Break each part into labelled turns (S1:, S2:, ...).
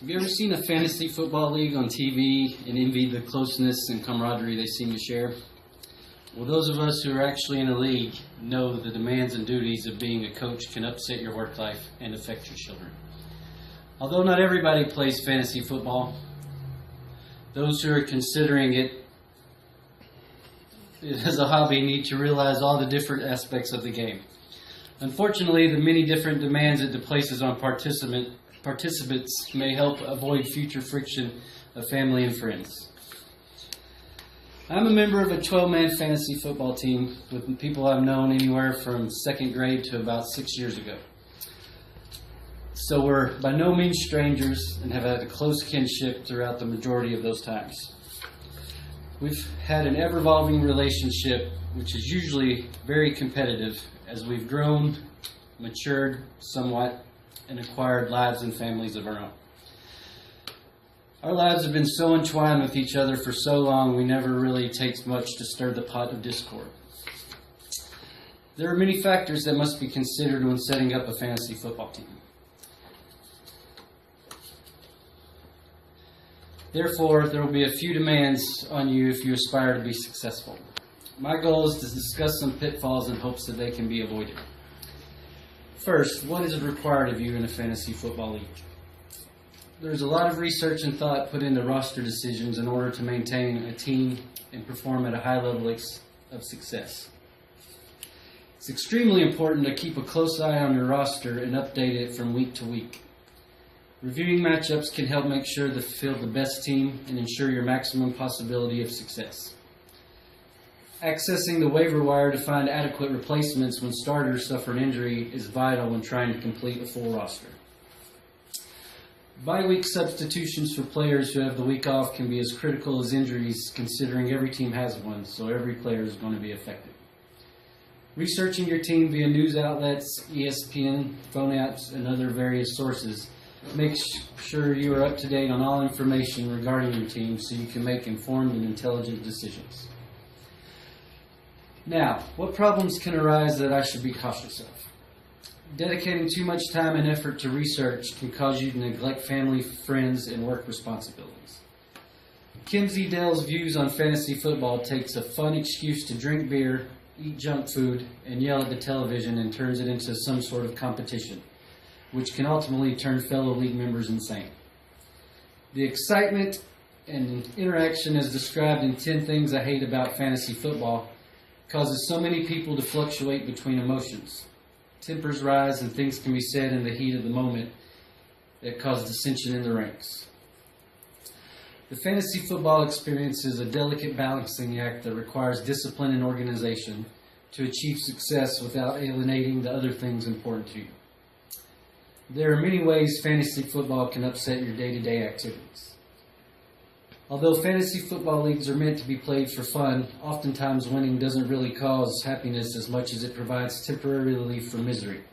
S1: Have you ever seen a fantasy football league on TV and envied the closeness and camaraderie they seem to share? Well, those of us who are actually in a league know that the demands and duties of being a coach can upset your work life and affect your children. Although not everybody plays fantasy football, those who are considering it as a hobby need to realize all the different aspects of the game. Unfortunately, the many different demands it places on participants may help avoid future friction of family and friends. I'm a member of a 12-man fantasy football team with people I've known anywhere from second grade to about 6 years ago. So we're by no means strangers and have had a close kinship throughout the majority of those times. We've had an ever-evolving relationship, which is usually very competitive as we've grown, matured somewhat, and acquired lives and families of our own. Our lives have been so entwined with each other for so long, we never really takes much to stir the pot of discord. There are many factors that must be considered when setting up a fantasy football team. Therefore, there will be a few demands on you if you aspire to be successful. My goal is to discuss some pitfalls in hopes that they can be avoided. First, what is required of you in a fantasy football league? There's a lot of research and thought put into roster decisions in order to maintain a team and perform at a high level of success. It's extremely important to keep a close eye on your roster and update it from week to week. Reviewing matchups can help make sure to field the best team and ensure your maximum possibility of success. Accessing the waiver wire to find adequate replacements when starters suffer an injury is vital when trying to complete a full roster. Bye-week substitutions for players who have the week off can be as critical as injuries, considering every team has one, so every player is going to be affected. Researching your team via news outlets, ESPN, phone apps, and other various sources makes sure you are up to date on all information regarding your team so you can make informed and intelligent decisions. Now, what problems can arise that I should be cautious of? Dedicating too much time and effort to research can cause you to neglect family, friends, and work responsibilities. Kinsey Dell's views on fantasy football takes a fun excuse to drink beer, eat junk food, and yell at the television and turns it into some sort of competition, which can ultimately turn fellow league members insane. The excitement and interaction as described in 10 Things I Hate About Fantasy Football causes so many people to fluctuate between emotions. Tempers rise and things can be said in the heat of the moment that cause dissension in the ranks. The fantasy football experience is a delicate balancing act that requires discipline and organization to achieve success without alienating the other things important to you. There are many ways fantasy football can upset your day-to-day activities. Although fantasy football leagues are meant to be played for fun, oftentimes winning doesn't really cause happiness as much as it provides temporary relief from misery,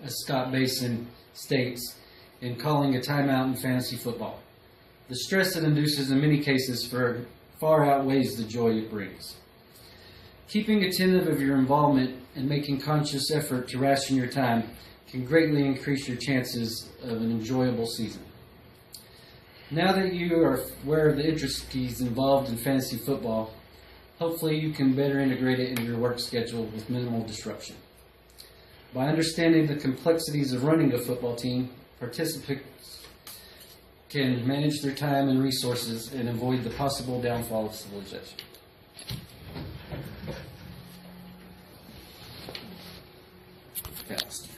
S1: as Scott Basin states in calling a timeout in fantasy football. The stress it induces in many cases far outweighs the joy it brings. Keeping attentive of your involvement and making conscious effort to ration your time can greatly increase your chances of an enjoyable season. Now that you are aware of the intricacies involved in fantasy football, hopefully you can better integrate it into your work schedule with minimal disruption. By understanding the complexities of running a football team, participants can manage their time and resources and avoid the possible downfall of civilization. Fast.